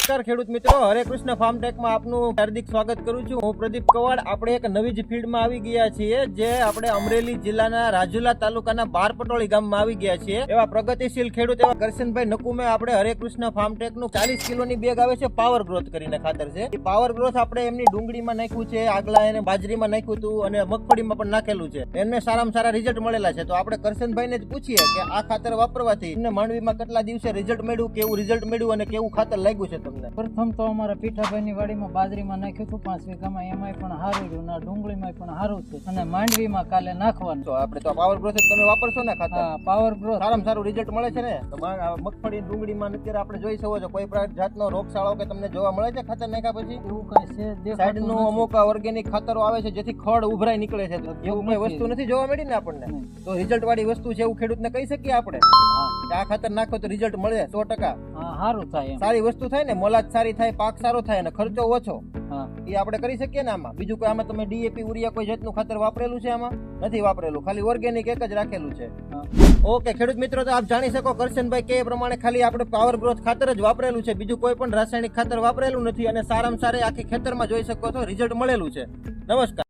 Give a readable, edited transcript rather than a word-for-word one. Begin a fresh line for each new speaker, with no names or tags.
નમસ્કાર ખેડૂત મિત્રો, હરે કૃષ્ણ ફાર્મ ટેકમાં આપનું હાર્દિક સ્વાગત કરું છું. હું પ્રદીપ કવાડ. આપણે એક નવી જ ફિલ્ડમાં આવી ગયા છીએ, જે આપણે અમરેલી જિલ્લાના રાજુલા તાલુકાના બારપટોળી ગામમાં આવી ગયા છીએ. એવા પ્રગતિશીલ ખેડૂત એવા કરશનભાઈ નકુમે આપણે હરે કૃષ્ણ ફાર્મ ટેકનું 40 કિલોની બેગ આવે છે, પાવર ગ્રોથ કરીને ખાતર છે. એ પાવર ગ્રોથ આપણે એમની ડુંગળીમાં નાખ્યું છે, આગલા એને બાજરીમાં નાખ્યું હતું અને મગફળીમાં પણ નાખેલું છે. એમને સારામાં સારા રિઝલ્ટ મળેલા છે. તો આપણે કરશનભાઈને જ પૂછીએ કે આ ખાતર વાપરવાથી એમને માંડવીમાં કેટલા દિવસે રિઝલ્ટ મળ્યું, કેવું રિઝલ્ટ મળ્યું અને કેવું ખાતર લાગ્યું છે તમને?
પ્રથમ તો અમારા પીઠાભાઈની વાડીમાં બાજરીમાં નાખ્યું હતું 5 વીઘામાં, એમાંય પણ સારું રહ્યું ને ડુંગળીમાં પણ સારું છે અને માંડવીમાં કાલે નાખવાનું.
તો આપણે તો પાવર ગ્રોથ તમે વાપરશો ને ખાતર?
હા, પાવર ગ્રોથ
સારામાં સારું રિઝલ્ટ મળે છે ને? તો મગફળી ડુંગળીમાં અત્યારે આપણે જોઈ શકો છો કોઈ પણ જાતનો રોગચાળો કે તમને જોવા મળે છે ખાતર નાખ્યા પછી?
એવું કઈ છે
સાઈડ નું અમુક ઓર્ગેનિક ખાતરો આવે છે જેથી ખડ ઉભરાઈ નીકળે છે, એવું કોઈ વસ્તુ નથી જોવા મળી ને આપણને? તો રિઝલ્ટ વાળી વસ્તુ છે એવું ખેડૂતને કહી શકીએ આપણે કે આ ખાતર નાખો તો રિઝલ્ટ મળે 100%?
સારું થાય એમ.
સારી વસ્તુ થાય ને, મોલાદ સારી થાય, પાક સારો થાય અને ખર્ચો ઓછો,
હા,
એ આપણે કરી શકીએ ને આમાં. બીજું કોઈ આમાં તમે ડીએપી ઉરિયા કોઈ જાતનું ખાતર વાપરેલું છે? આમાં નથી વાપરેલું, ખાલી ઓર્ગેનિક એક જ રાખેલું છે. ઓકે ખેડૂત મિત્રો, તો આપ જાણી શકો કરશનભાઈ કે પ્રમાણે ખાલી આપણે પાવર ગ્રોથ ખાતર જ વાપરેલું છે, બીજું કોઈ પણ રાસાયણિક ખાતર વાપરેલું નથી અને સારામાં સારી આખી ખેતરમાં જોઈ શકો છો રિઝલ્ટ મળેલું છે. નમસ્કાર.